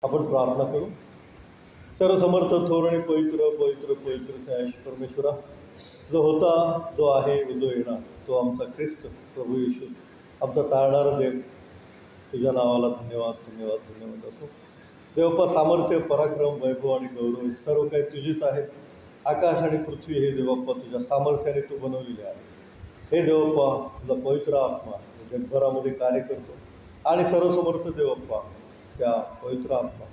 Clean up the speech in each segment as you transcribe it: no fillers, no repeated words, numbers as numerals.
आपण प्रार्थना करू. सर्वसमर्थ थोर आणि पवित्र पवित्र पवित्र सयाश परमेश्वरा, जो होता, जो आहे, जो येणार, तो आमचा ख्रिस्त प्रभू येशू, आमचा तारणारा देव, तुझ्या नावाला धन्यवाद धन्यवाद धन्यवाद असो. देवप्पा, सामर्थ्य, पराक्रम, वैभव आणि गौरव सर्व काही तुझेच आहेत. आकाश आणि पृथ्वी हे देवप्पा तुझ्या सामर्थ्याने तू बनवलेले आहे. हे देवप्पा, तुझा पवित्र आत्मा जगभरामध्ये कार्य करतो आणि सर्वसमर्थ देवप्पा, त्या पवित्र आत्मा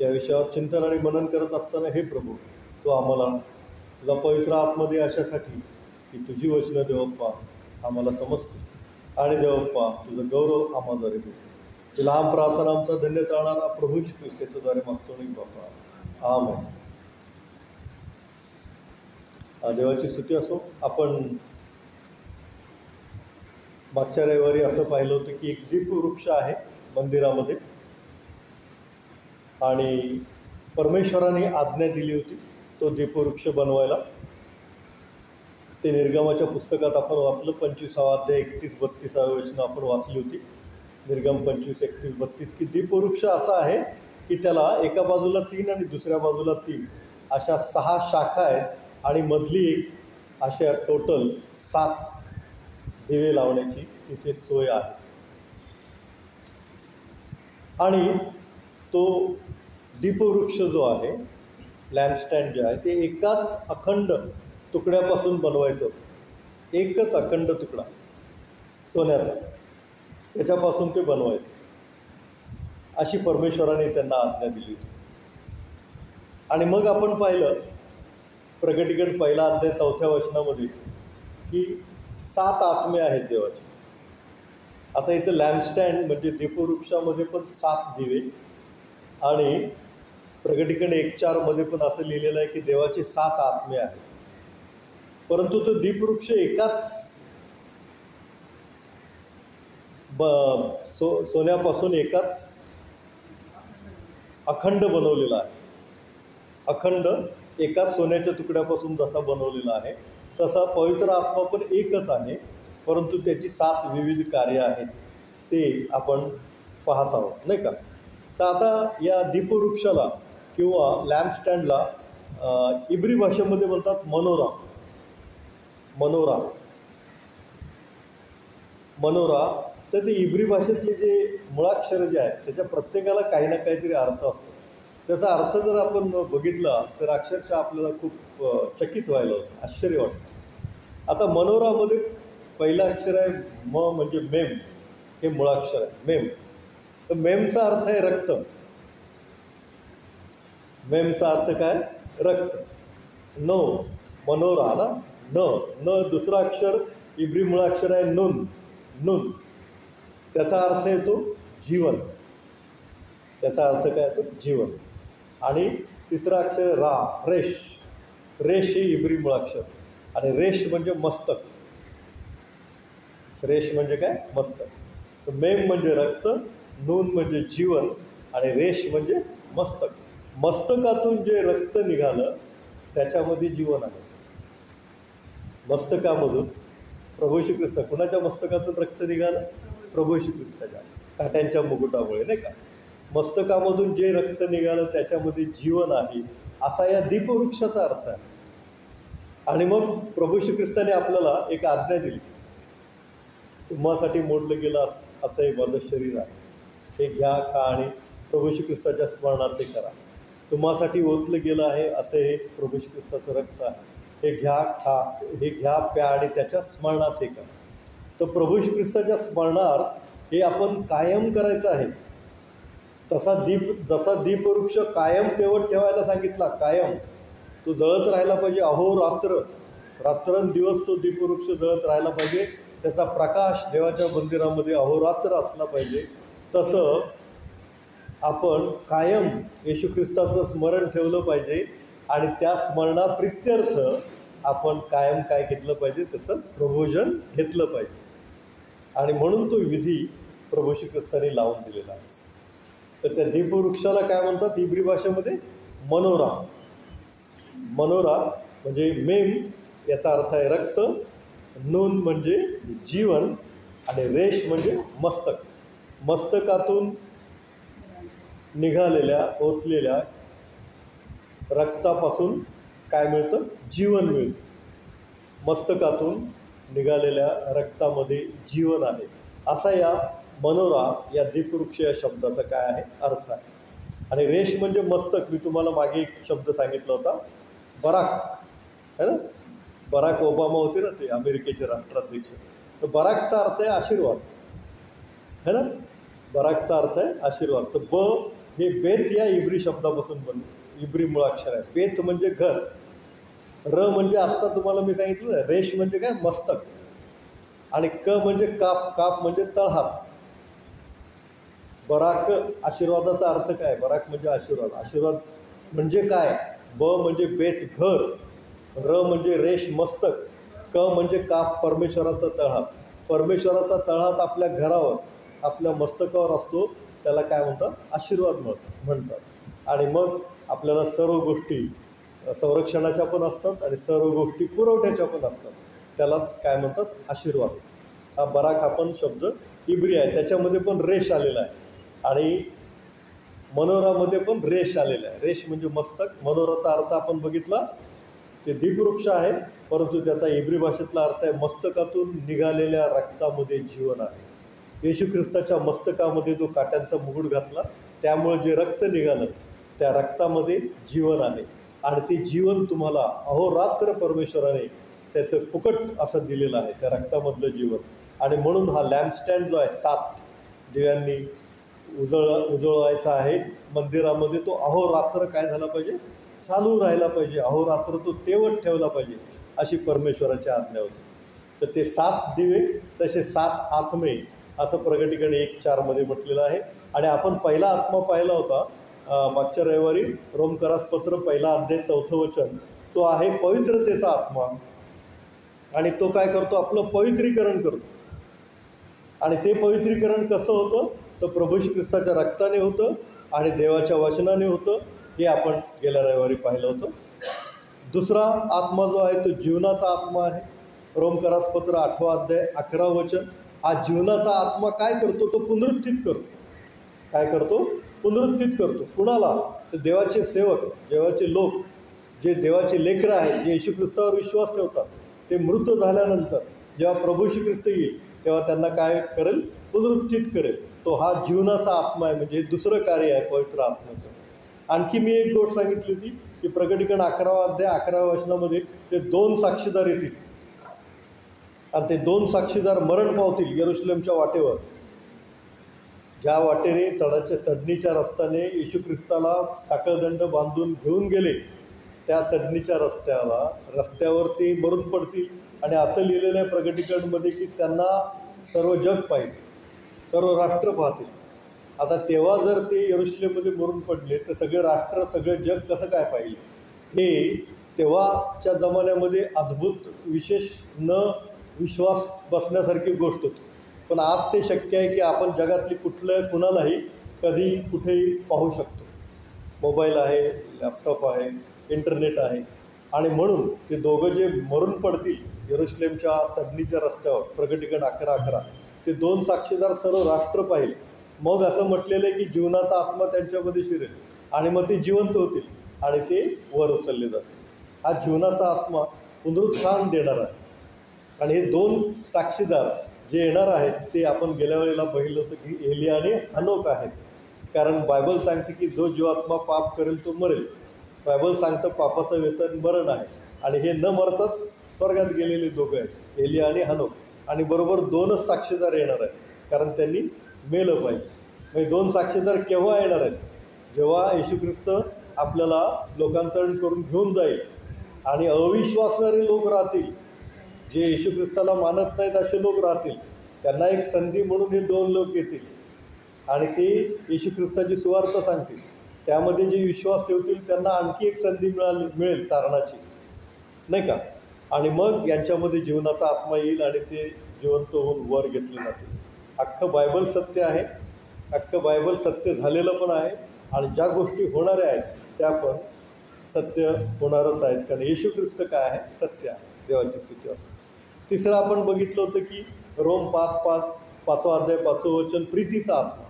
या विषयावर चिंतन आणि मनन करत असताना हे प्रभू, तो आम्हाला तुझा पवित्र आत्मा दे अशासाठी की तुझी वचनं देवप्पा आम्हाला समजते आणि देवप्पा तुझं गौरव आम्हाद्वारे देतो. ही लहान प्रार्थना आमचा धन्य ताळणारा प्रभू श्री ख्रिस्ताच्याद्वारे मागतो नाही बापा, आमेन. देवाची स्तुती असो. आपण मागच्या रविवारी असं पाहिलं होतं की एक दीपवृक्ष आहे मंदिरामध्ये आणि परमेश्वराने आज्ञा दिली होती तो दीपवृक्ष बनवायला. ते निर्गमाच्या पुस्तकात आपण वाचलं, 25वा अध्याय 31-32 वचनं आपण वाचली होती. निर्गम 25-31-32 की दीपवृक्ष असा आहे की त्याला एका बाजूला 3 आणि दुसऱ्या बाजूला 3 अशा 6 शाखा आहेत आणि मधली एक अशा टोटल 7 दिवे लावण्याची तिथे सोय आहे. आणि तो दीपवृक्ष जो आहे, लॅम्पस्टँड जे आहे, ते एकाच अखंड तुकड्यापासून बनवायचं होतं. एकच अखंड तुकडा सोन्याचा, त्याच्यापासून ते बनवायचं अशी परमेश्वराने त्यांना आज्ञा दिली होती. आणि मग आपण पाहिलं प्रकटीकरण 1 अध्याय 4 वचनामध्ये की 7 आत्मे आहेत देवाचे. आता इथं लॅम्पस्टँड म्हणजे दीपवृक्षामध्ये पण 7 दिवे आणि प्रकटीकरण 1:4 पण असं लिहिलेलं आहे की देवाचे 7 आत्मे आहेत. परंतु तो दीपवृक्ष एकाच सोन्यापासून एकाच अखंड बनवलेला आहे. अखंड एकाच सोन्याच्या तुकड्यापासून जसा बनवलेला आहे तसा पवित्र आत्मा पण एकच आहे, परंतु त्याची 7 विविध कार्य आहेत ते आपण पाहत आहोत, नाही का. तर आता या दीपवृक्षाला किंवा लॅम्पस्टँडला इब्री भाषेमध्ये म्हणतात मनोरा. मनोरा मनोरा तर ते इब्री भाषेतले जे मुळाक्षर जे आहेत त्याच्या प्रत्येकाला काही ना काहीतरी अर्थ असतो. त्याचा अर्थ जर आपण बघितला तर अक्षरशः आपल्याला खूप चकित व्हायला होतं, आश्चर्य वाटतं. आता मनोरामध्ये पहिलं अक्षर आहे म म्हणजे मेम, हे मुळाक्षर आहे मेम. तर मेमचा अर्थ आहे रक्त. मेमचा अर्थ काय? रक्त. नो मनोरा ना, न दुसरा अक्षर इब्री मुळाक्षर आहे नून. नून त्याचा अर्थ येतो जीवन. त्याचा अर्थ काय येतो? जीवन. आणि तिसरा अक्षर रा, रेश. रेश हे इब्री मुळाक्षर आणि रेश म्हणजे मस्तक. रेश म्हणजे काय? मस्तक. तर मेम म्हणजे रक्त, नून म्हणजे जीवन आणि रेश म्हणजे मस्तक. मस्तकातून जे रक्त निघालं त्याच्यामध्ये जीवन आहे. मस्तकामधून प्रभू श्री ख्रिस्त, कुणाच्या मस्तकातून रक्त निघालं? प्रभू श्री ख्रिस्ताच्या काट्यांच्या मुकुटामुळे, नाही का. मस्तकामधून जे रक्त निघालं त्याच्यामध्ये जीवन आहे, असा या दीपवृक्षाचा अर्थ आहे. आणि मग प्रभू श्री ख्रिस्ताने आपल्याला एक आज्ञा दिली, तुम्हासाठी मोडलं गेलं असं हे माझं शरीर आहे, हे घ्या खा आणि प्रभू श्री ख्रिस्ताच्या स्मरणात ते करा. तुम्हासाठी ओतलं गेलं आहे असं हे प्रभू श्री ख्रिस्ताचं रक्त आहे, हे घ्या खा, हे घ्या प्या आणि त्याच्या स्मरणात हे करा. तर प्रभू श्री ख्रिस्ताच्या स्मरणार्थ हे आपण कायम करायचं आहे. जसा दीपवृक्ष कायम तेवत ठेवायला सांगितला, कायम तो जळत राहायला पाहिजे, अहोरात्र, रात्रंदिवस तो दीपवृक्ष जळत राहायला पाहिजे, त्याचा प्रकाश देवाच्या मंदिरामध्ये अहोरात्र असला पाहिजे. तसं आपण कायम येशू ख्रिस्ताचं स्मरण ठेवलं पाहिजे आणि त्या स्मरणाप्रित्यर्थ आपण कायम काय घेतलं पाहिजे? त्याचं प्रभोजन घेतलं पाहिजे. आणि म्हणून तो विधी प्रभू श्री ख्रिस्ताने लावून दिलेला आहे. तर त्या दीपवृक्षाला काय म्हणतात इब्री भाषेमध्ये? मनोरा. मनोरा म्हणजे मेम याचा अर्थ आहे रक्त, नून म्हणजे जीवन आणि रेश म्हणजे मस्तक. मस्तकातून निघालेल्या ओतलेल्या रक्तापासून काय मिळतं? जीवन मिळतं. मस्तकातून निघालेल्या रक्तामध्ये जीवन आहे, असा या मनोरा या दीपवृक्ष या शब्दाचा काय आहे? अर्थ आहे. आणि रेश म्हणजे मस्तक. मी तुम्हाला मागे एक शब्द सांगितला होता, बराक, है ना? बराक ओबामा होते ना, ते अमेरिकेचे राष्ट्राध्यक्ष. तर बराकचा अर्थ आहे आशीर्वाद, है ना? बराकचा अर्थ आहे आशीर्वाद. तर ब हे बेत या इब्री शब्दापासून बनतो, इब्री मुळाक्षर आहे. बेत म्हणजे घर, र म्हणजे आत्ता तुम्हाला मी सांगितलं ना, रेश म्हणजे काय? मस्तक, आणि क म्हणजे काप, काप म्हणजे तळहात. बराक आशीर्वादाचा अर्थ काय? बराक म्हणजे आशीर्वाद. आशीर्वाद म्हणजे काय? ब म्हणजे बेत घर, र म्हणजे रेश मस्तक, क म्हणजे काप परमेश्वराचा तळहात. परमेश्वराचा तळहात आपल्या घरावर, आपल्या मस्तकावर असतो, त्याला काय म्हणतात? आशीर्वाद म्हणतात. आणि मग आपल्याला सर्व गोष्टी संरक्षणाच्या पण असतात आणि सर्व गोष्टी पुरवठ्याच्या पण असतात, त्यालाच काय म्हणतात? आशीर्वाद. हा बराक हा पण शब्द इब्री आहे, त्याच्यामध्ये पण रेश आलेला आहे. आणि मनोरामध्ये पण रेश आलेला आहे. रेश म्हणजे मस्तक. मनोराचा अर्थ आपण बघितला, ते दीपवृक्ष आहे, परंतु त्याचा इब्री भाषेतला अर्थ आहे मस्तकातून निघालेल्या रक्तामध्ये जीवन आहे. येशू ख्रिस्ताच्या मस्तकामध्ये जो काट्यांचा मुकुट घातला, त्यामुळे जे रक्त निघालं, त्या रक्तामध्ये जीवन आहे. आणि ते जीवन तुम्हाला अहोरात्र परमेश्वराने त्याचं फुकट असं दिलेलं आहे, त्या रक्तामधलं जीवन. आणि म्हणून हा लॅम्पस्टँड जो आहे 7 दिव्यांनी उजळवायचा आहे मंदिरामध्ये, तो अहोरात्र काय झाला पाहिजे? चालू राहिला पाहिजे. अहोरात्र तो तेवत ठेवला पाहिजे, अशी परमेश्वराची आज्ञा होती. तर ते 7 दिवे तसे 7 आत्मे, असं प्रकटीकरण 1:4 म्हटलेलं आहे. आणि आपण पहिला आत्मा पाहिला होता मागच्या रविवारी, रोमकरासपत्र 1 अध्याय 4 वचन. तो आहे पवित्रतेचा आत्मा, आणि तो काय करतो? आपलं पवित्रीकरण करतो. आणि ते पवित्रीकरण कसं होतं? तर प्रभू श्री ख्रिस्ताच्या रक्ताने होतं आणि देवाच्या वचनाने होतं, हे आपण गेल्या रविवारी पाहिलं होतं. दुसरा आत्मा जो आहे तो जीवनाचा आत्मा आहे. रोमकरासपत्र 8 अध्याय 11 वचन. हा जीवनाचा आत्मा काय करतो? तो पुनरुत्थित करतो. काय करतो? पुनरुत्थित करतो. कुणाला? तर देवाचे सेवक, देवाचे लोक, जे देवाचे लेकरं आहेत, जे येशू ख्रिस्तावर विश्वास ठेवतात, ते मृत झाल्यानंतर जेव्हा प्रभू श्री ख्रिस्त येईल, तेव्हा त्यांना काय करेल? पुनरुत्थित करेल. तो हा जीवनाचा आत्मा आहे. म्हणजे हे दुसरं कार्य आहे पवित्र आत्म्याचं. आणखी मी एक गोष्ट सांगितली होती की प्रकटीकरण 11 अध्याय 11 वचनामध्ये ते 2 साक्षीदार येतील, आणि ते 2 साक्षीदार मरण पावतील यरूशलेमच्या वाटेवर. ज्या वाटेने चढणीच्या रस्त्याने येशू ख्रिस्ताला साखळदंड बांधून घेऊन गेले, त्या चढणीच्या रस्त्यावर ते मरून पडतील. आणि असं लिहिलेलं आहे प्रकटीकरणमध्ये की त्यांना सर्व जग पाहिजे, सर्व राष्ट्र पाहतील. आता तेव्हा जर ते यरूशलेममध्ये मरून पडले, तर सगळे राष्ट्र, सगळं जग कसं काय पाहिजे? हे तेव्हाच्या जमान्यामध्ये अद्भुत, विशेष, न विश्वास बसण्यासारखी गोष्ट होती. पण आज ते शक्य आहे की आपण जगातली कुणालाही कधी कुठेही पाहू शकतो. मोबाईल आहे, लॅपटॉप आहे, इंटरनेट आहे. आणि म्हणून ते दोघं जे मरून पडतील यरूशलेमच्या चढणीच्या रस्त्यावर, प्रकटीकरण 11:11, ते 2 साक्षीदार सर्व राष्ट्र पाहिल. मग असं म्हटलेलं आहे की जीवनाचा आत्मा त्यांच्यामध्ये शिरेल आणि मग ते जिवंत होतील आणि ते वर उचलले जातील. हा जीवनाचा आत्मा पुनरुत्थान देणार आहे. आणि हे 2 साक्षीदार जे येणार आहेत, ते आपण गेल्या वेळेला पाहिलं होतं की एलिया आणि हनोक आहेत. कारण बायबल सांगते की जो जीवात्मा पाप करेल तो मरेल. बायबल सांगतं पापाचं वेतन मरण आहे. आणि हे न मरताच स्वर्गात गेलेले दोघं आहेत, एलिया आणि हनोक. आणि बरोबर 2च साक्षीदार येणार आहेत, कारण त्यांनी मेलं पाहिजे. म्हणजे 2 साक्षीदार केव्हा येणार आहेत? जेव्हा येशू ख्रिस्त आपल्याला लोकांतरण करून घेऊन जाईल आणि अविश्वासणारे लोक राहतील, जे येशू ख्रिस्ताला मानत नाहीत असे लोक राहतील, त्यांना एक संधी म्हणून हे 2 लोक येतील आणि ते येशू ख्रिस्ताची सुवार्थ सांगतील. त्यामध्ये जे विश्वास ठेवतील त्यांना आणखी एक संधी मिळेल तारणाची, नाही का? आणि मग यांच्यामध्ये जीवनाचा आत्मा येईल आणि ते जिवंत होऊन वर घेतले जातील. अख्खं बायबल सत्य आहे, अख्खं बायबल सत्य झालेलं पण आहे, आणि ज्या गोष्टी होणाऱ्या आहेत त्या पण सत्य होणारच आहेत, कारण येशू ख्रिस्त काय आहे? सत्य आहे. देवाची स्तुती असते. तिसरं आपण बघितलं होतं की रोम 5:5, 5 अध्याय 5 वचन, प्रीतीचा आत्मा.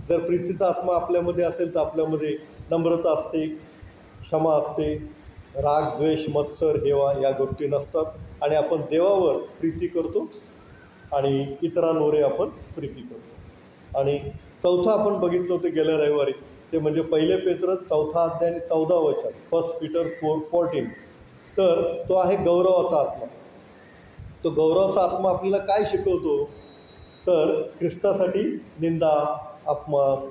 जर प्रीतीचा आत्मा आपल्यामध्ये असेल तर आपल्यामध्ये नम्रता असते, क्षमा असते, राग द्वेष मत्सर हेवा या गोष्टी नसतात आणि आपण देवावर प्रीती करतो आणि इतरांवरही आपण प्रीती करतो. आणि चौथं आपण बघितलं होतं गेल्या रविवारी, ते म्हणजे 1 पेत्र 4 अध्याय आणि 14 वचन, 1 पीटर 4:14. तर तो आहे गौरवाचा आत्मा. तो गौरवाचा आत्मा आपल्याला काय शिकवतो, तर ख्रिस्तासाठी निंदा, अपमान,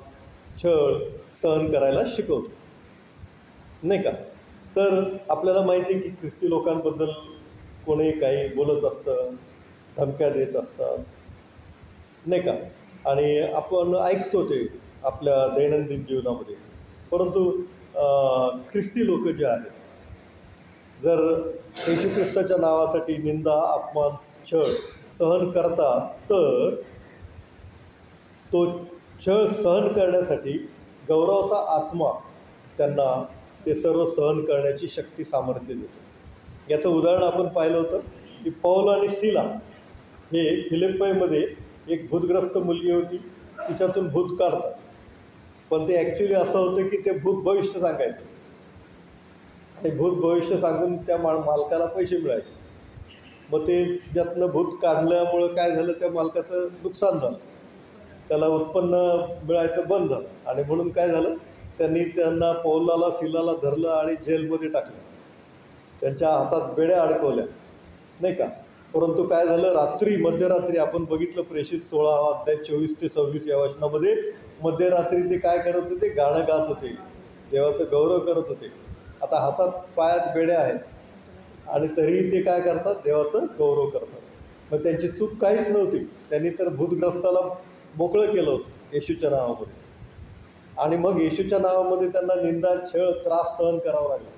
छळ सहन करायला शिकवतो, नाही का. तर आपल्याला माहिती आहे की ख्रिस्ती लोकांबद्दल कोणी काही बोलत असतं, धमक्या देत असतात, नाही का. आणि आपण ऐकतो ते आपल्या दैनंदिन जीवनामध्ये. परंतु ख्रिस्ती लोक जे आहेत, जर येशू ख्रिस्ताच्या नावासाठी निंदा, अपमान, छळ सहन करतात, तर तो छळ सहन करण्यासाठी गौरवाचा आत्मा त्यांना ते सर्व सहन करण्याची शक्ती, सामर्थ्य देतो. याचं उदाहरण आपण पाहिलं होतं की पौल आणि सिला हे फिलिप्पीमध्ये एक भूतग्रस्त मुलगी होती, तिच्यातून भूत काढतात. पण ते ॲक्च्युली असं होतं की ते भूत भविष्य सांगायचं आणि भूत भविष्य सांगून त्या मालकाला पैसे मिळायचे. मग ते तिच्यातनं भूत काढल्यामुळं काय झालं, त्या मालकाचं नुकसान झालं, त्याला उत्पन्न मिळायचं बंद झालं. आणि म्हणून काय झालं, त्यांना पौलाला सिलाला धरलं आणि जेलमध्ये टाकलं, त्यांच्या हातात बेड्या अडकवल्या, नाही का. परंतु काय झालं, रात्री मध्यरात्री आपण बघितलं प्रेषित 16 अध्याय 24 ते 26 या वचनामध्ये, मध्यरात्री ते काय करत होते, गाणं गात होते, देवाचं गौरव करत होते. आता हातात पायात बेड्या आहेत आणि तरीही ते काय करतात, देवाचं गौरव करतात. मग त्यांची चूक काहीच नव्हती, त्यांनी तर भूतग्रस्ताला मोकळं केलं होतं येशूच्या नावामध्ये. आणि मग येशूच्या नावामध्ये त्यांना निंदा, छळ, त्रास सहन करावा लागला.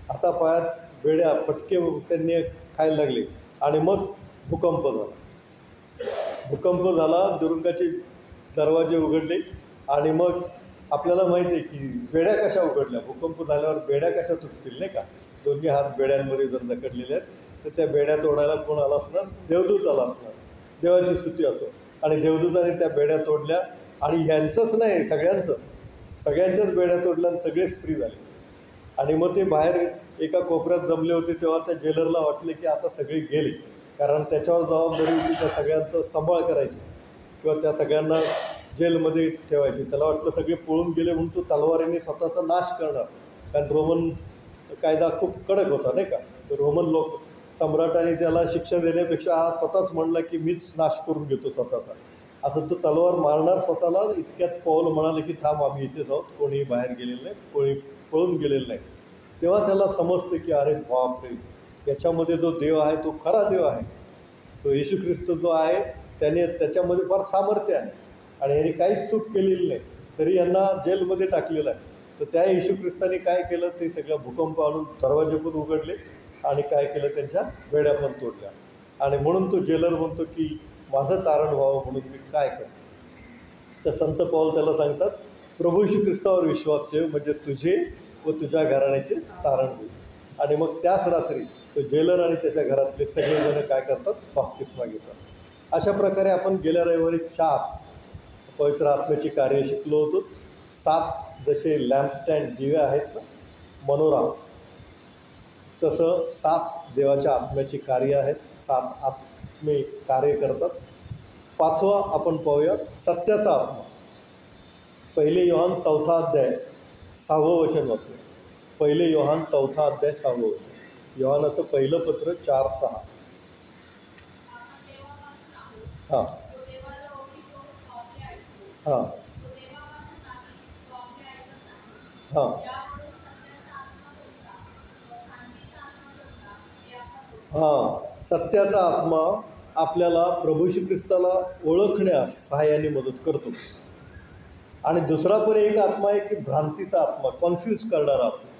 आता पायात बेड्या, फटके त्यांनी खायला लागले. आणि मग भूकंप झाला, तुरुंगाचे दरवाजे उघडले. आणि मग आपल्याला माहिती आहे की बेड्या कशा उघडल्या, भूकंप झाल्यावर बेड्या कशा तुटतील, नाही का. दोन्ही हात बेड्यांमध्ये जर जखडलेले आहेत, तर त्या बेड्या तोडायला कोण आला असणार, देवदूत आला असणार, देवाची स्तुती असो. आणि देवदूताने त्या बेड्या तोडल्या आणि ह्यांचंच नाही, सगळ्यांच्याच बेड्या तोडल्या आणि सगळेच फ्री झाले. आणि मग ते बाहेर एका कोपऱ्यात जमले होते. तेव्हा त्या जेलरला वाटले की आता सगळे गेले, कारण त्याच्यावर जबाबदारी होती त्या सगळ्यांचा सांभाळ करायची किंवा त्या सगळ्यांना जेलमध्ये ठेवायची. त्याला वाटलं सगळे पळून गेले म्हणून तो तलवारीने स्वतःचा नाश करणार, कारण रोमन कायदा खूप कडक होता, नाही का. रोमन सम्राटाने त्याला शिक्षा देण्यापेक्षा हा स्वतःच म्हणला की मीच नाश करून घेतो स्वतःचा, असं तो तलवार मारणार स्वतःला. इतक्यात पौल म्हणाले की थांब, आम्ही इथेच आहोत, कोणी बाहेर गेलेलं नाही, कोणी पळून गेलेलं नाही. तेव्हा त्याला समजतं की अरे बापरे, याच्यामध्ये जो देव आहे तो खरा देव आहे, तो येशू ख्रिस्त जो आहे त्याच्यामध्ये फार सामर्थ्य आहे आणि यांनी काहीच चूक केलेली नाही, तरी यांना जेलमध्ये टाकलेलं आहे. तर त्या येशू ख्रिस्ताने काय केलं, ते सगळं भूकंप आणून दरवाजे पण उघडले आणि काय केलं, त्यांच्या बेड्या पण तोडल्या. आणि म्हणून तो जेलर म्हणतो की माझं तारण व्हावं म्हणून मी काय करतो. तर संत पौल त्याला सांगतात, प्रभू येशू ख्रिस्तावर विश्वास ठेव, म्हणजे तुझे व तुझ्या घराण्याचे तारण होईल. आणि मग त्याच रात्री तो जेलर आणि त्याच्या घरातले सगळेजण काय करतात, बाप्तिस्मा घेतात. अशा प्रकारे आपण गेल्या रविवारी 4 पवित्र आत्म्याची कार्य शिकलो होतो. 7 जसे लॅम्पस्टँड दिवे आहेत ना, मनोरा, तसं 7 देवाच्या आत्म्याची कार्य आहेत. 7 आत्मे कार्य करतात. 5वा आपण पाहूया, सत्याचा आत्मा. 1 योहान 4 अध्याय 6वं वचन वाचूया. 1 योहान 4 अध्याय 6वं वचन. योहानाचं पहिलं पत्र 4:6. हां हां हां हां सत्याचा आत्मा आपल्याला प्रभू श्री ख्रिस्ताला ओळखण्यास सहाय्याने मदत करतो. आणि दुसरा पण एक आत्मा आहे की भ्रांतीचा आत्मा, कॉन्फ्यूज करणारा आत्मा.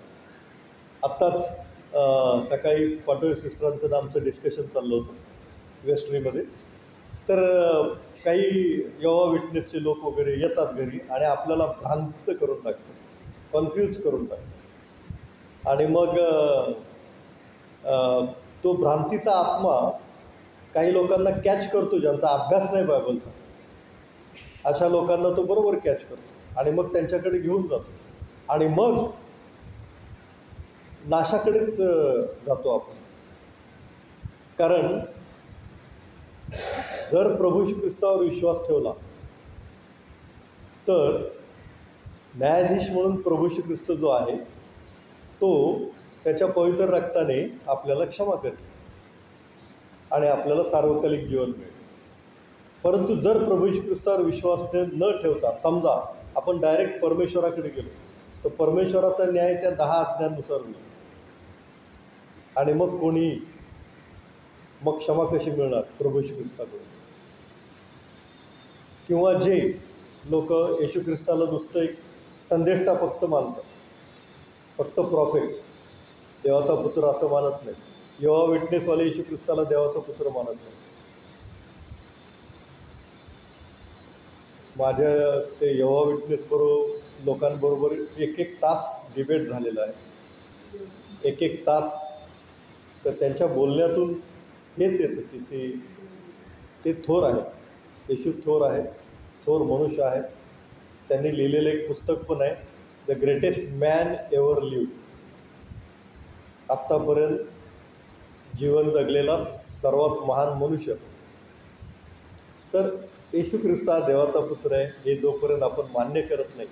आत्ताच सकाळी पाटोळे सिस्टरांचं आमचं डिस्कशन चाललं होतं वेस्टरीमध्ये. तर काही यहोवा विटनेसचे लोक वगैरे येतात घरी आणि आपल्याला भ्रांत करून टाकतात, कन्फ्यूज करून टाकतात. आणि मग तो भ्रांतीचा आत्मा काही लोकांना कॅच करतो ज्यांचा अभ्यास नाही बायबलचा. अशा लोकांना तो बरोबर कॅच करतो आणि मग त्यांच्याकडे घेऊन जातो आणि मग नाशाकडेच जातो आपण. कारण जर प्रभू श्री ख्रिस्तावर विश्वास ठेवला तर न्यायाधीश म्हणून प्रभू श्री ख्रिस्त जो आहे तो त्याच्या पवित्र रक्ताने आपल्याला क्षमा करेल आणि आपल्याला सार्वकालिक जीवन मिळेल. परंतु जर प्रभू श्री ख्रिस्तावर विश्वास न ठेवता समजा आपण डायरेक्ट परमेश्वराकडे गेलो तर परमेश्वराचा न्याय त्या 10 आज्ञांनुसार होईल आणि मग क्षमा कशी मिळणार प्रभू श्री ख्रिस्ताकडून. किंवा जे लोक येशू ख्रिस्ताला नुसतं एक संदेष्टा फक्त मानतात, फक्त प्रॉफिट, देवाचा पुत्र असं मानत नाही. यहोवा विटनेसवाले येशू ख्रिस्ताला देवाचा पुत्र मानत नाही. माझ्या ते यहोवा विटनेस लोकांबरोबर एक तास डिबेट झालेला आहे, एक तास. तर त्यांच्या बोलण्यातून हेच येतं की ते थोर आहे, येशू थोर आहे, थोर मनुष्य आहे. त्यांनी लिहिलेलं एक पुस्तक पण आहे, the greatest man ever live. आत्तापर्यंत जीवन जगलेला सर्वात महान मनुष्य. तर येशू ख्रिस्त हा देवाचा पुत्र आहे हे जोपर्यंत आपण मान्य करत नाही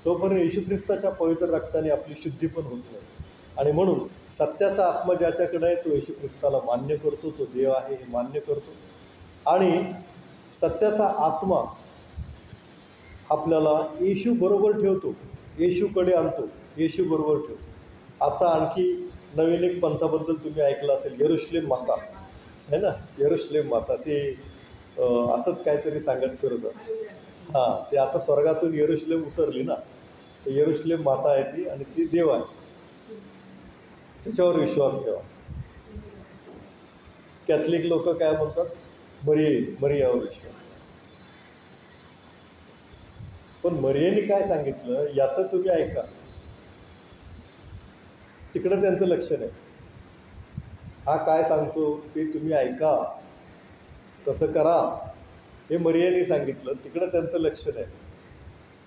तोपर्यंत येशू ख्रिस्ताच्या पवित्र रक्ताने आपली शुद्धी पण होत नाही. आणि म्हणून सत्याचा आत्मा ज्याच्याकडे आहे तो येशू ख्रिस्ताला मान्य करतो, तो देव आहे हे मान्य करतो आणि सत्याचा आत्मा आपल्याला येशू बरोबर ठेवतो, येशूकडे आणतो, येशू बरोबर ठेवतो. आता आणखी नवीन एक पंथाबद्दल तुम्ही ऐकलं असेल, यरुशलेम माता है ना, यरुशलेम माता. ते असंच काहीतरी सांगत फिरतं. हां, ते आता स्वर्गातून यरुशलेम उतरली ना, तर यरुशलेम माता आहे ती आणि ती देव आहे, तिच्यावर विश्वास ठेवा. कॅथलिक लोक काय म्हणतात, मरियावर विश्वास. पण मरियेने काय सांगितलं याचं तुम्ही ऐका, तिकडं त्यांचं लक्ष नाही. हा काय सांगतो ते तुम्ही ऐका, तसं करा, हे मरियेने सांगितलं, तिकडं त्यांचं लक्ष नाही.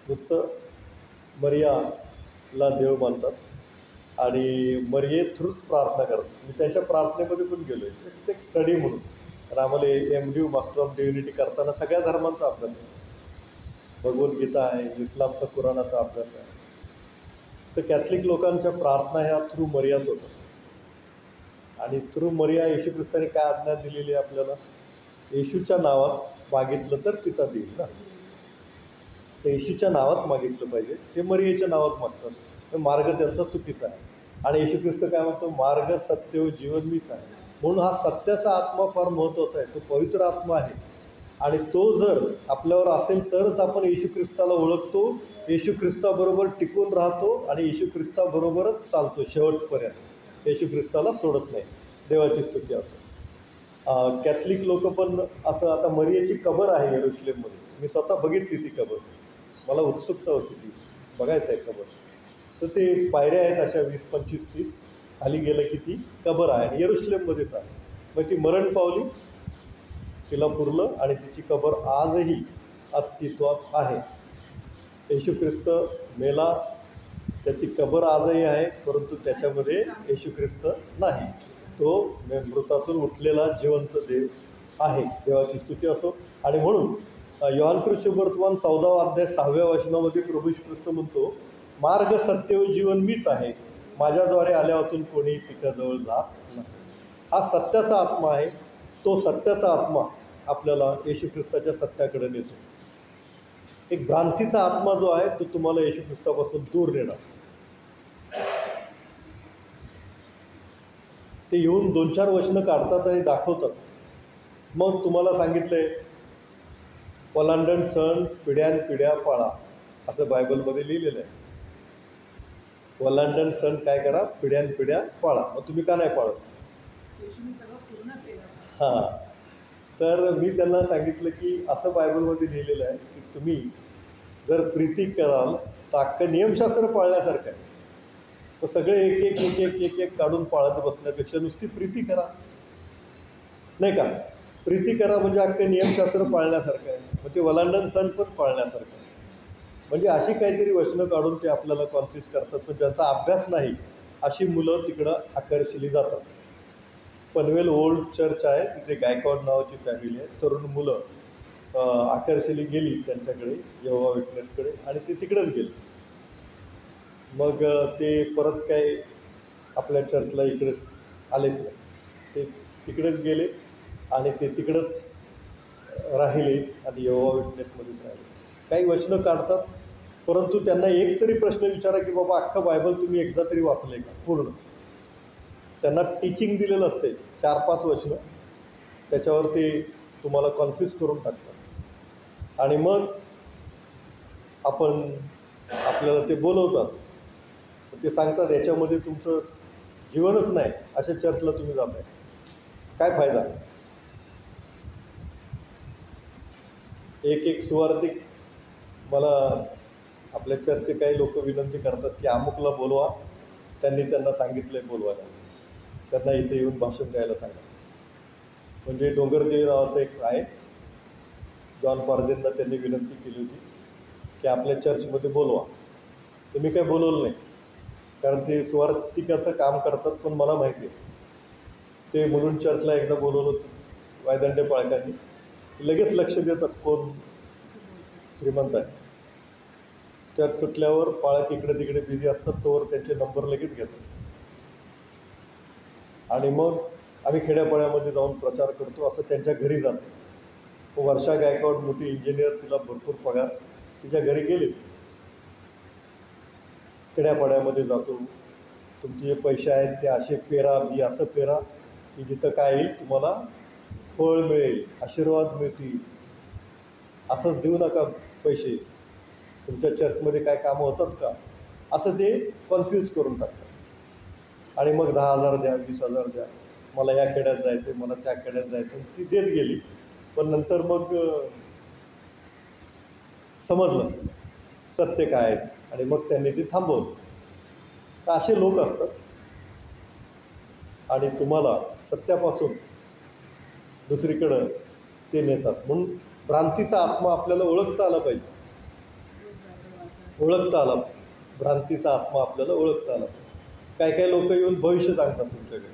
नुसतं मरियाला देव मानतात आणि मरिये थ्रूच प्रार्थना करतात. मी त्यांच्या प्रार्थनेमध्ये पण गेलो आहे, एक स्टडी म्हणून. कारण आम्हाला MDU मास्टर ऑफ डिव्हिनिटी करताना सगळ्या धर्मांचा अभ्यास आहे, भगवद्गीता आहे, इस्लामचा कुराणाचा अभ्यास आहे. तर कॅथलिक लोकांच्या प्रार्थना ह्या थ्रू मरियाच होतात आणि थ्रू मरिया येशू ख्रिस्ताने काय आज्ञा दिलेली आहे आपल्याला, येशूच्या नावात मागितलं तर पिता देईल ना. तर येशूच्या नावात मागितलं पाहिजे, ते मरियेच्या नावात मागतात. तर मार्ग त्यांचा चुकीचा आहे. आणि येशू ख्रिस्त काय म्हणतो, मार्ग सत्य व जीवन मीच आहे. म्हणून हा सत्याचा आत्मा फार महत्त्वाचा आहे, तो पवित्र आत्मा आहे आणि तो जर आपल्यावर असेल तरच आपण येशू ख्रिस्ताला ओळखतो, येशू ख्रिस्ताबरोबर टिकून राहतो आणि येशू ख्रिस्ताबरोबरच चालतो शेवटपर्यंत, येशू ख्रिस्ताला सोडत नाही. देवाची स्तुती असो. कॅथलिक लोक पण असं, आता मरियेची कबर आहे यरुशलेममध्ये, मी स्वतः बघितली ती कबर, मला उत्सुकता होती ती बघायचं आहे कबर. तर ते पायऱ्या आहेत अशा 20, 25, 30, खाली गेलं की ती कबर आहे आणि यरुशलेममध्येच आहे. मग ती मरण पावली, तिला पुरलं आणि तिची कबर आजही अस्तित्वात आहे. येशू ख्रिस्त मेला, त्याची कबर आजही आहे, परंतु त्याच्यामध्ये येशू ख्रिस्त नाही, तो मृतातून उठलेला जिवंत देव आहे. देवाची स्तुती असो. आणि म्हणून योहान शुभवर्तमान 14वा अध्याय 6व्या वचनामध्ये प्रभू श्री ख्रिस्त म्हणतो, मार्ग सत्य व जीवन मीच आहे, माझ्याद्वारे आल्यावाचून कोणीही पित्याजवळ जात नाही. हा सत्याचा आत्मा आहे. तो सत्याचा आत्मा आपल्याला येशू ख्रिस्ताच्या सत्याकडे नेतो. एक भ्रांतीचा आत्मा जो आहे तो तुम्हाला येशू ख्रिस्तापासून दूर नेणार. ते येऊन 2-4 वचनं काढतात आणि दाखवतात. मग तुम्हाला सांगितलंय, ओलांडण सण पिढ्यानपिढ्या पाळा, असं बायबलमध्ये लिहिलेलं आहे. ओलांडण सण काय करा, पिढ्यानपिढ्या पाळा. मग तुम्ही का नाही पाळत? हां, तर मी त्यांना सांगितलं की असं बायबलमध्ये लिहिलेलं आहे की तुम्ही जर प्रीती कराल तर अख्खं नियमशास्त्र पाळण्यासारखं आहे. तर सगळे एक काढून पाळत बसण्यापेक्षा नुसती प्रीती करा, नाही का? प्रीती करा म्हणजे अख्खं नियमशास्त्र पाळण्यासारखं आहे. मग ते वलांडन सण पण पाळण्यासारखं. म्हणजे अशी काहीतरी वचनं काढून ते आपल्याला कॉन्फ्युज करतात. पण ज्यांचा अभ्यास नाही अशी मुलं तिकडं आकर्षिली जातात. पनवेल ओल्ड चर्च आहे, तिथे गायकवाड नावाची फॅमिली आहे. तरुण मुलं आकर्षिली गेली त्यांच्याकडे, यहोवा विटनेसकडे, आणि ते तिकडेच गेले. मग ते परत काय आपल्या चर्चला इकडेच आलेच नाही. ते तिकडेच गेले आणि ते तिकडंच राहिले आणि यहोवा विटनेसमध्येच राहिले. काही वचनं काढतात, परंतु त्यांना एक तरी प्रश्न विचारा की बाबा अख्खं बायबल तुम्ही एकदा तरी वाचले का पूर्ण. त्यांना टीचिंग दिलेलं असते 4-5 वचनं, त्याच्यावर ते तुम्हाला कन्फ्यूज करून टाकतात. आणि मग आपल्याला ते बोलवतात, ते सांगतात याच्यामध्ये तुमचं जीवनच नाही, अशा चर्चला तुम्ही जाताय, काय फायदा. एक सुवार्थिक मला आपल्या चर्चचे काही लोक विनंती करतात की अमुकला बोलवा, त्यांना सांगितलं आहे बोलवायला, त्यांना इथे येऊन भाषण द्यायला सांगा. म्हणजे डोंगरदेव नावाचं एक आहे, जॉन फॉर्जेनला त्यांनी विनंती केली होती की आपल्या चर्चमध्ये बोलवा. तर मी काय बोलवलं नाही, कारण ते सुवार्थिकाचं काम करतात. पण मला माहिती आहे ते मुलुंड चर्चला एकदा बोलवलं होतं वायदंडे पाळकांनी, लगेच लक्ष देतात कोण श्रीमंत आहे. चर्च सुटल्यावर पाळक इकडे तिकडे बिझी असतात, तोवर त्यांचे नंबर लगेच घेतात. आणि मग आम्ही खेड्यापाड्यामध्ये जाऊन प्रचार करतो, असं त्यांच्या घरी जातो. वर्षा गायकवाड मोठी इंजिनियर, तिला भरपूर पगार, तिच्या घरी गेले. खेड्यापाड्यामध्ये जातो, तुमचे जे पैसे आहेत ते असे पेरा, बी असं पेरा की जिथं काय येईल तुम्हाला फळ मिळेल, आशीर्वाद मिळतील. असंच देऊ नका पैसे, तुमच्या चर्चमध्ये काय कामं होतात का, असं ते कन्फ्यूज करून टाकतात. आणि मग 10,000 द्या, 20,000 द्या, मला या खेड्यात जायचं, मला त्या खेड्यात जायचं, ती देत गेली. पण नंतर मग समजलं सत्य काय आहे आणि मग त्यांनी ते थांबवलं. तर असे लोक असतात आणि तुम्हाला सत्यापासून दुसरीकडं ते नेतात. म्हणून भ्रांतीचा आत्मा आपल्याला ओळखता आला पाहिजे, भ्रांतीचा आत्मा आपल्याला ओळखता आला. काही लोक येऊन भविष्य सांगतात तुमच्याकडे,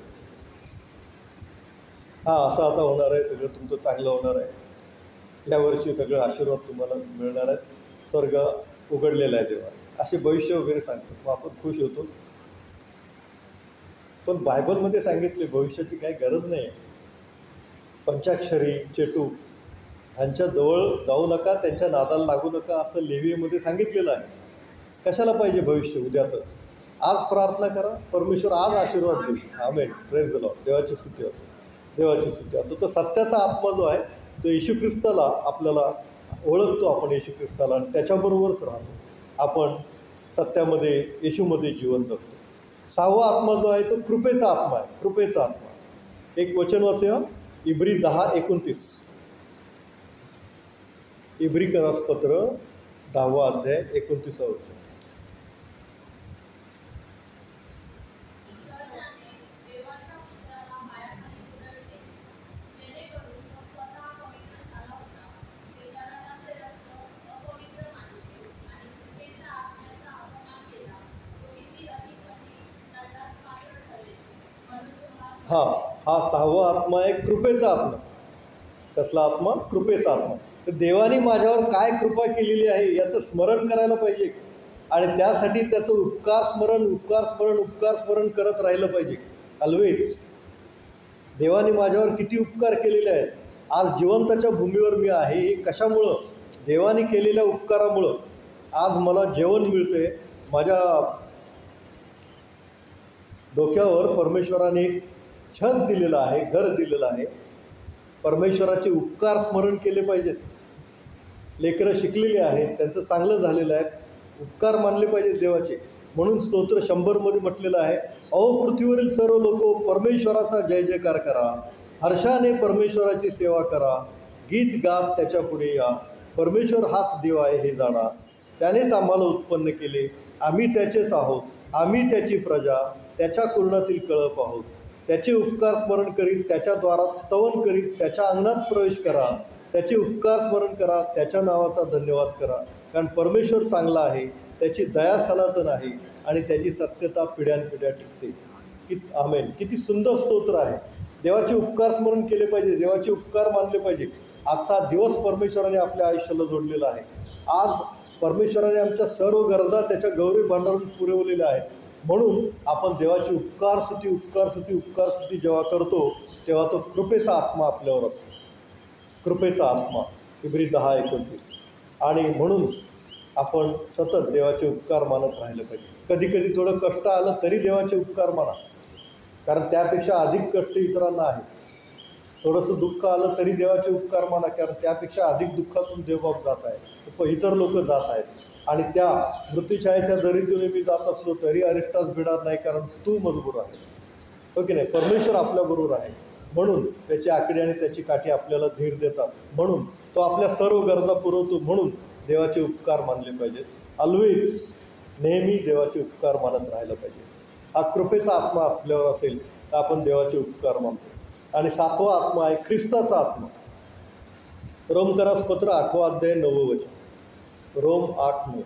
असं आता होणार आहे, सगळं तुमचं चांगलं होणार आहे, यावर्षी सगळं आशीर्वाद तुम्हाला मिळणार आहे, स्वर्ग उघडलेला आहे देवा, असे भविष्य वगैरे सांगतात. मग आपण खुश होतो. पण बायबलमध्ये सांगितले भविष्याची काही गरज नाही. पंचाक्षरी, चेटू ह्यांच्या जवळ जाऊ नका, त्यांच्या नादाला लागू नका, असं लेवीमध्ये सांगितलेलं आहे. कशाला पाहिजे भविष्य उद्याचं. आज प्रार्थना करा, परमेश्वर आज आशीर्वाद देईल. आमेन, प्रेज द लॉर्ड. देवाची स्तुती असो, देवाची स्तुती असो. तर सत्याचा आत्मा जो आहे तो येशू ख्रिस्ताला आपल्याला ओळखतो, आपण येशू ख्रिस्ताला, आणि त्याच्याबरोबरच राहतो. आपण सत्यामध्ये येशूमध्ये जीवन जगतो. 6वा आत्मा जो आहे तो कृपेचा आत्मा आहे, कृपेचा आत्मा. एक वचन वाचूया, इब्री 10:29. इब्रीकरास पत्र 10वा अध्याय 29वा वचन. हा 6वा आत्मा आहे कृपेचा आत्मा. कसला आत्मा? कृपेचा आत्मा. तर देवाने माझ्यावर काय कृपा केलेली आहे याचं स्मरण करायला पाहिजे, आणि त्यासाठी त्याचं उपकार स्मरण करत राहिलं पाहिजे ऑलवेज. देवाने माझ्यावर किती उपकार केलेले आहेत. आज जिवंताच्या भूमीवर मी आहे, हे कशामुळं? देवाने केलेल्या उपकारामुळं. आज मला जेवण मिळते, माझ्या डोक्यावर परमेश्वराने एक छत दिलेलं आहे, घर दिलेलं आहे. परमेश्वराचे उपकार स्मरण केले पाहिजेत. लेकरं शिकलेली आहेत, त्यांचं चांगलं झालेलं आहे, उपकार मानले पाहिजेत देवाचे. म्हणून स्तोत्र 100मध्ये म्हटलेलं आहे, अहो पृथ्वीवरील सर्व लोक परमेश्वराचा जय जयकार करा, हर्षाने परमेश्वराची सेवा करा, गीत गात त्याच्या पुढे या. परमेश्वर हाच देव आहे हे जाणा, त्यानेच आम्हाला उत्पन्न केले, आम्ही त्याचेच आहोत, आम्ही त्याची प्रजा, त्याच्या कुरणातील कळप आहोत. त्याचे उपकार स्मरण करीत, त्याच्या द्वारात स्तवन करीत त्याच्या अंगणात प्रवेश करा. त्याचे उपकार स्मरण करा, त्याच्या नावाचा धन्यवाद करा. कारण परमेश्वर चांगला आहे, त्याची दया सनातन आहे आणि त्याची सत्यता पिढ्यानपिढ्या टिकते. आमेन. किती सुंदर स्तोत्र आहे. देवाचे उपकार स्मरण केले पाहिजे, देवाचे उपकार मानले पाहिजे. आजचा दिवस परमेश्वराने आपल्या आयुष्याला जोडलेला आहे. आज परमेश्वराने आमच्या सर्व गरजा त्याच्या गौरी भांडारून पुरवलेल्या आहेत. म्हणून आपण देवाची उपकारस्तुती जेव्हा करतो तेव्हा तो कृपेचा आत्मा आपल्यावर असतो. कृपेचा आत्मा, इब्री 10:29. आणि म्हणून आपण सतत देवाचे उपकार मानत राहिलं पाहिजे. कधी कधी थोडं कष्ट आलं तरी देवाचे उपकार माना, कारण त्यापेक्षा अधिक कष्ट इतरांना आहे. थोडंसं दुःख आलं तरी देवाचे उपकार माना, कारण त्यापेक्षा अधिक दुःखातून देवबाप जात आहे, इतर लोक जात आहेत. आणि त्या मृत्यूछायेच्या दरीतून मी जात असलो तरी अरिष्टास भिडणार नाही, कारण तू मजबूर आहेस. हो की नाही? परमेश्वर आपल्याबरोबर आहे. म्हणून त्याची आकडी आणि त्याची काठी आपल्याला धीर देतात. म्हणून तो आपल्या सर्व गरजा पुरवतो. म्हणून देवाचे उपकार मानले पाहिजेत. ऑलवेज, नेहमी देवाचे उपकार मानत राहिलं पाहिजे. हा कृपेचा आत्मा आपल्यावर असेल तर आपण देवाचे उपकार मानतो. आणि 7वा आत्मा आहे ख्रिस्ताचा आत्मा. रोमकरास पत्र 8वा अध्याय 9वं वचन. रोम 8:9.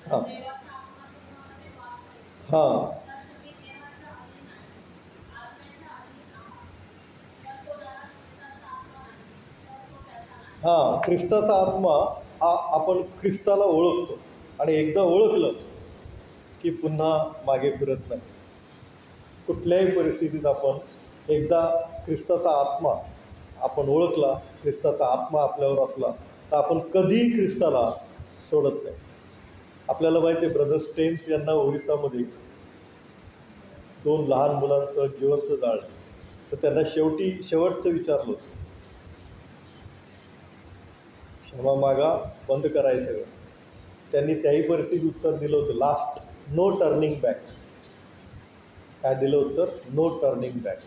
हां हां हां ख्रिस्ताचा आत्मा हा आपण ख्रिस्ताला ओळखतो. आणि एकदा ओळखलं की पुन्हा मागे फिरत नाही. कुठल्याही परिस्थितीत आपण एकदा ख्रिस्ताचा आत्मा आपण ओळखला, ख्रिस्ताचा आत्मा आपल्यावर असला तर आपण कधीही ख्रिस्ताला सोडत नाही. आपल्याला माहिती आहे, ब्रदर स्टेन्स यांना ओरिसामध्ये 2 लहान मुलांसह जिवंत जाळलं. तर त्यांना शेवटचं विचारलं होतं, क्षमा मागा, बंद करायचं सगळं. त्यांनी त्याही परिस्थितीत उत्तर दिलं होतं, लास्ट, नो टर्निंग बॅक. काय दिलं उत्तर? No turning back.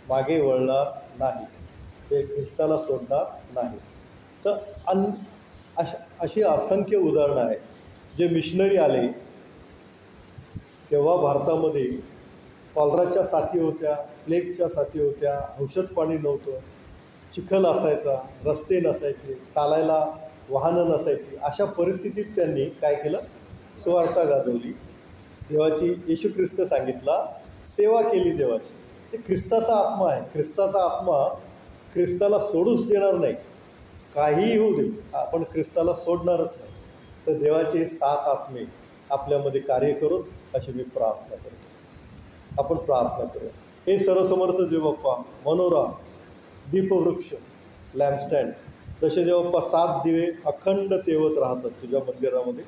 मागे वळणार नाही, ते ख्रिस्ताला सोडणार नाही. तर अशी असंख्य उदाहरणं आहेत. जे मिशनरी आले तेव्हा भारतामध्ये कॉलराच्या साथी होत्या, प्लेगच्या साथी होत्या, औषध पाणी नव्हतं, चिखल असायचा, रस्ते नसायचे, चालायला वाहनं नसायची. अशा परिस्थितीत त्यांनी काय केलं? सुवार्ता गाजवली, देवाची, येशू ख्रिस्त सांगितला, सेवा केली देवाची. ते ख्रिस्ताचा आत्मा आहे. ख्रिस्ताचा आत्मा ख्रिस्ताला सोडूच देणार नाही. काहीही होऊ दे, आपण ख्रिस्ताला सोडणारच नाही. तर देवाचे 7 आत्मे आपल्यामध्ये कार्य करून अशी मी प्रार्थना करतो. आपण प्रार्थना करूया. हे सर्वसमर्थ देवबाप्पा, मनोरा, दीपवृक्ष, लॅम्पस्टँड, जसे देवबाप्पा 7 दिवे अखंड तेवत राहतात तुझ्या मंदिरामध्ये,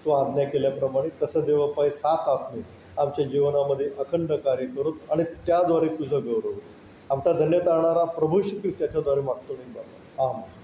तू आज्ञा केल्याप्रमाणे, तसं देवबाप्पा हे 7 आत्मे आमच्या जीवनामध्ये अखंड कार्य करूत आणि त्याद्वारे तुझं गौरव. आमचा धन्यता आणणारा प्रभू श्री ख्रिस्त याच्याद्वारे मागतो मी बाबा. आमेन.